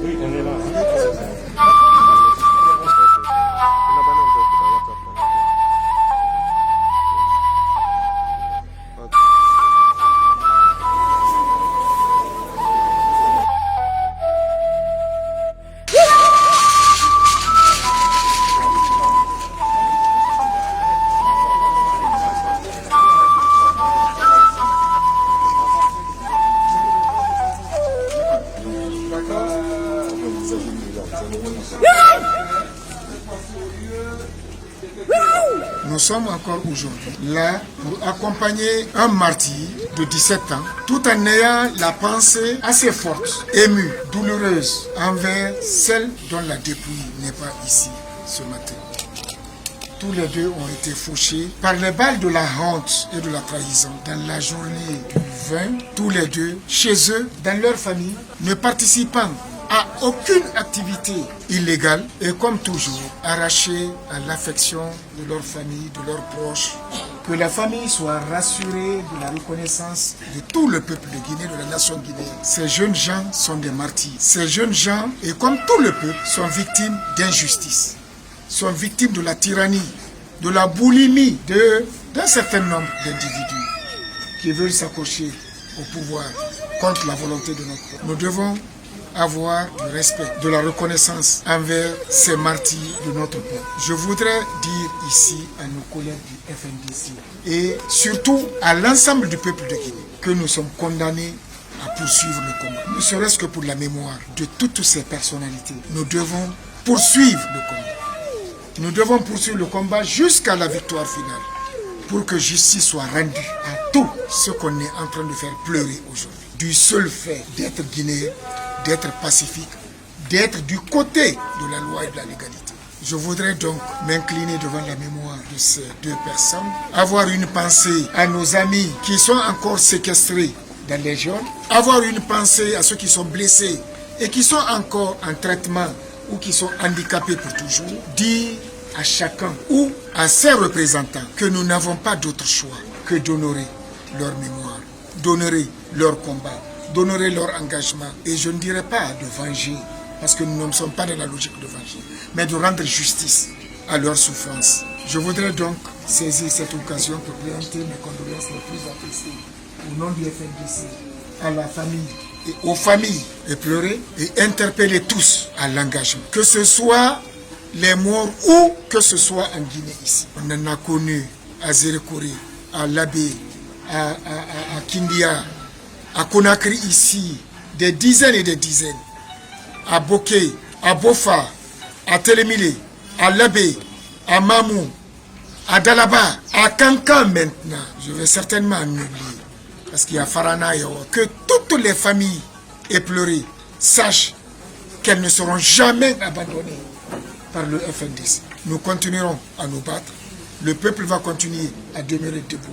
Oui, on est là. Nous sommes encore aujourd'hui là pour accompagner un martyr de 17 ans, tout en ayant la pensée assez forte, émue, douloureuse envers celle dont la dépouille n'est pas ici ce matin. Tous les deux ont été fauchés par les balles de la honte et de la trahison. Dans la journée du 20, tous les deux, chez eux, dans leur famille, ne participant à aucune activité illégale et comme toujours, arrachés à l'affection de leur famille, de leurs proches. Que la famille soit rassurée de la reconnaissance de tout le peuple de Guinée, de la nation guinéenne. Ces jeunes gens sont des martyrs. Ces jeunes gens, et comme tout le peuple, sont victimes d'injustice, sont victimes de la tyrannie, de la boulimie d'un certain nombre d'individus qui veulent s'accrocher au pouvoir contre la volonté de notre peuple. Nous devons avoir du respect, de la reconnaissance envers ces martyrs de notre peuple. Je voudrais dire ici à nos collègues du FNDC et surtout à l'ensemble du peuple de Guinée que nous sommes condamnés à poursuivre le combat. Ne serait-ce que pour la mémoire de toutes ces personnalités. Nous devons poursuivre le combat. Nous devons poursuivre le combat jusqu'à la victoire finale pour que justice soit rendue à tout ce qu'on est en train de faire pleurer aujourd'hui. Du seul fait d'être guinéen, d'être pacifique, d'être du côté de la loi et de la légalité. Je voudrais donc m'incliner devant la mémoire de ces deux personnes, avoir une pensée à nos amis qui sont encore séquestrés dans les geôles, avoir une pensée à ceux qui sont blessés et qui sont encore en traitement ou qui sont handicapés pour toujours, dire à chacun ou à ses représentants que nous n'avons pas d'autre choix que d'honorer leur mémoire, d'honorer leur combat, d'honorer leur engagement. Et je ne dirais pas de venger, parce que nous ne sommes pas dans la logique de venger, mais de rendre justice à leur souffrance. Je voudrais donc saisir cette occasion pour présenter mes condoléances les plus attestées au nom du FNDC, à la famille et aux familles éplorées et interpeller tous à l'engagement. Que ce soit les morts ou que ce soit en Guinée ici. On en a connu à Zérekore, à Labé, à Kindia, à Conakry ici, des dizaines et des dizaines, à Boké, à Bofa, à Télémilé, à Labé, à Mamou, à Dalaba, à Kankan maintenant. Je vais certainement en oublier, parce qu'il y a Farana et autres. Que toutes les familles éplorées sachent qu'elles ne seront jamais abandonnées par le FNDC. Nous continuerons à nous battre. Le peuple va continuer à demeurer debout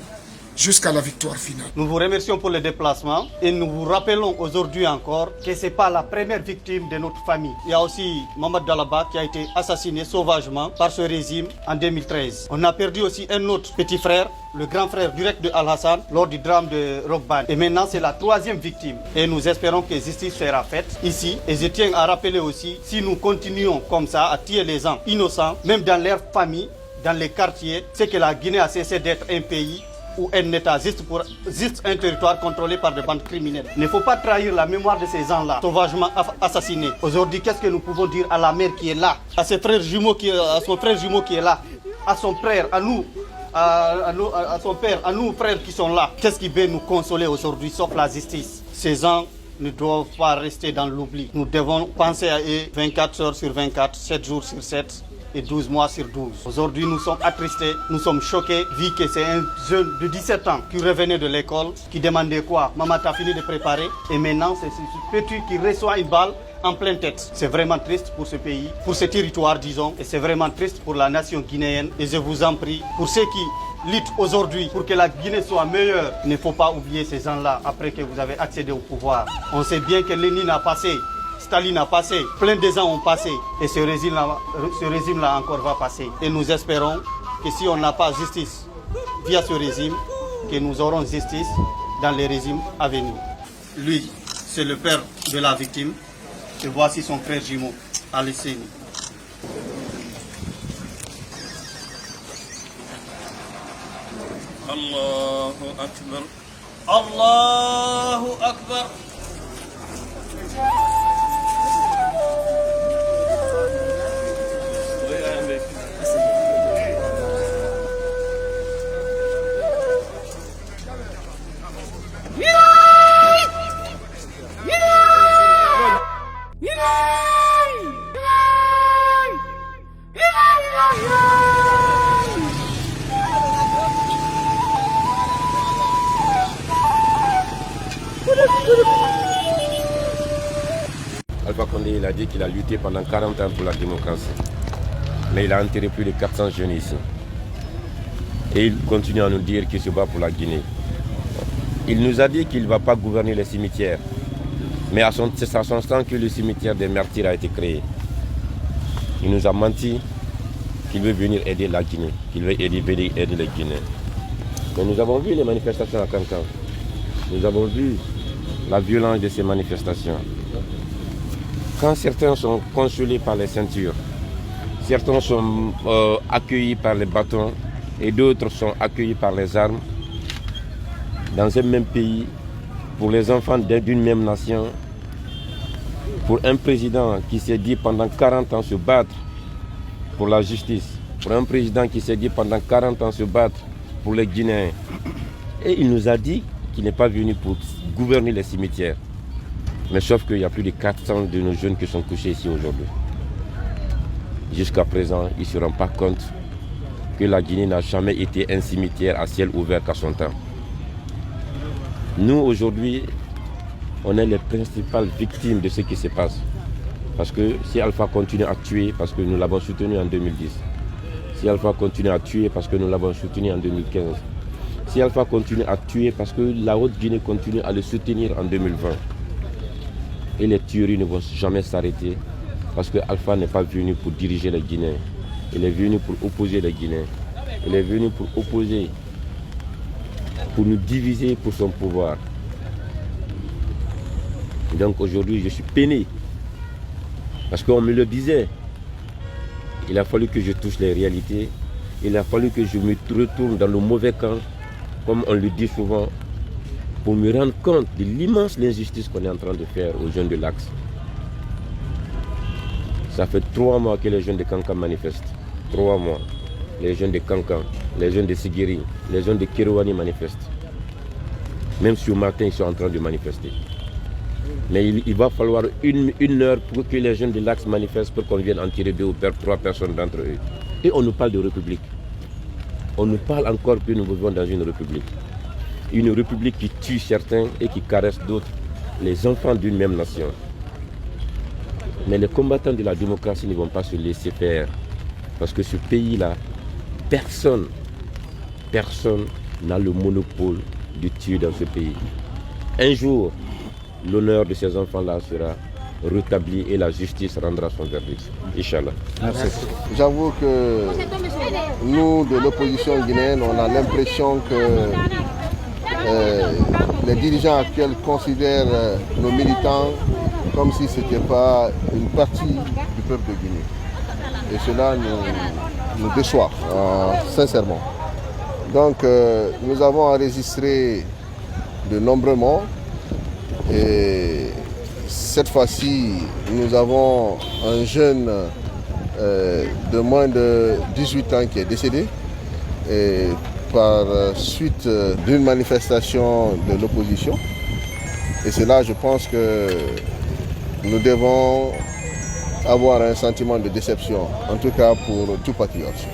jusqu'à la victoire finale. Nous vous remercions pour le déplacement et nous vous rappelons aujourd'hui encore que ce n'est pas la première victime de notre famille. Il y a aussi Mohamed Dalaba qui a été assassiné sauvagement par ce régime en 2013. On a perdu aussi un autre petit frère, le grand frère direct de Al-Hassan, lors du drame de Rockban. Et maintenant, c'est la troisième victime. Et nous espérons que justice sera faite ici. Et je tiens à rappeler aussi, si nous continuons comme ça à tuer les gens innocents, même dans leur famille, dans les quartiers, c'est que la Guinée a cessé d'être un pays ou un État juste un territoire contrôlé par des bandes criminelles. Il ne faut pas trahir la mémoire de ces gens-là, sauvagement assassinés. Aujourd'hui, qu'est-ce que nous pouvons dire à la mère qui est là, à ses frères jumeaux à son frère jumeau qui est là, à son frère, à nous, à son père, à nous frères qui sont là. Qu'est-ce qui peut nous consoler aujourd'hui sauf la justice? Ces gens ne doivent pas rester dans l'oubli. Nous devons penser à eux 24 heures sur 24, 7 jours sur 7. Et 12 mois sur 12. Aujourd'hui, nous sommes attristés, nous sommes choqués, vu que c'est un jeune de 17 ans qui revenait de l'école, qui demandait quoi? Maman, t'as fini de préparer? Et maintenant, c'est ce petit qui reçoit une balle en pleine tête. C'est vraiment triste pour ce pays, pour ce territoire, disons, et c'est vraiment triste pour la nation guinéenne. Et je vous en prie, pour ceux qui luttent aujourd'hui pour que la Guinée soit meilleure, il ne faut pas oublier ces gens-là après que vous avez accédé au pouvoir. On sait bien que Lénine a passé, Staline a passé, plein de gens ont passé et ce régime-là encore va passer. Et nous espérons que si on n'a pas justice via ce régime, que nous aurons justice dans les régimes à venir. Lui, c'est le père de la victime. Et voici son frère jumeau, Alessini. Allahu Akbar. Allahu Akbar. Alpha Condé, il a dit qu'il a lutté pendant 40 ans pour la démocratie. Mais il a enterré plus de 400 jeunes ici. Et il continue à nous dire qu'il se bat pour la Guinée. Il nous a dit qu'il ne va pas gouverner les cimetières. Mais c'est à son temps que le cimetière des martyrs a été créé. Il nous a menti qu'il veut venir aider la Guinée, qu'il veut aider les Guinéens. Mais nous avons vu les manifestations à Kankan. Nous avons vu la violence de ces manifestations. Quand certains sont consolés par les ceintures, certains sont accueillis par les bâtons et d'autres sont accueillis par les armes, dans un même pays, pour les enfants d'une même nation, pour un président qui s'est dit pendant 40 ans se battre pour la justice, pour un président qui s'est dit pendant 40 ans se battre pour les Guinéens. Et il nous a dit qu'il n'est pas venu pour gouverner les cimetières. Mais sauf qu'il y a plus de 400 de nos jeunes qui sont couchés ici aujourd'hui. Jusqu'à présent, ils ne se rendent pas compte que la Guinée n'a jamais été un cimetière à ciel ouvert qu'à son temps. Nous, aujourd'hui, on est les principales victimes de ce qui se passe. Parce que si Alpha continue à tuer, parce que nous l'avons soutenu en 2010, si Alpha continue à tuer, parce que nous l'avons soutenu en 2015, si Alpha continue à tuer, parce que la Haute-Guinée continue à le soutenir en 2020, et les tueries ne vont jamais s'arrêter, parce que Alpha n'est pas venu pour diriger les Guinéens, il est venu pour opposer les Guinéens, il est venu pour opposer, pour nous diviser pour son pouvoir. Et donc aujourd'hui, je suis peiné. Parce qu'on me le disait. Il a fallu que je touche les réalités. Il a fallu que je me retourne dans le mauvais camp, comme on le dit souvent, pour me rendre compte de l'immense injustice qu'on est en train de faire aux jeunes de l'Axe. Ça fait 3 mois que les jeunes de Kankan manifestent. 3 mois. Les jeunes de Kankan, les jeunes de Sigiri, les jeunes de Kirouani manifestent. Même ce matin, ils sont en train de manifester. Mais il va falloir une heure pour que les jeunes de l'Axe manifestent pour qu'on vienne en tirer 2 ou 3 personnes d'entre eux. Et on nous parle de république. On nous parle encore que nous vivons dans une république. Une république qui tue certains et qui caresse d'autres, les enfants d'une même nation. Mais les combattants de la démocratie ne vont pas se laisser faire. Parce que ce pays-là, personne n'a le monopole de tuer dans ce pays. Un jour, l'honneur de ces enfants-là sera rétabli et la justice rendra son verdict. Inch'Allah. Merci. J'avoue que nous, de l'opposition guinéenne, on a l'impression que les dirigeants actuels considèrent nos militants comme si ce n'était pas une partie du peuple de Guinée. Et cela nous déçoit, sincèrement. Donc nous avons enregistré de nombreux morts. Et cette fois-ci, nous avons un jeune de moins de 18 ans qui est décédé et par suite d'une manifestation de l'opposition. Et c'est là, je pense que nous devons avoir un sentiment de déception, en tout cas pour tout patriote.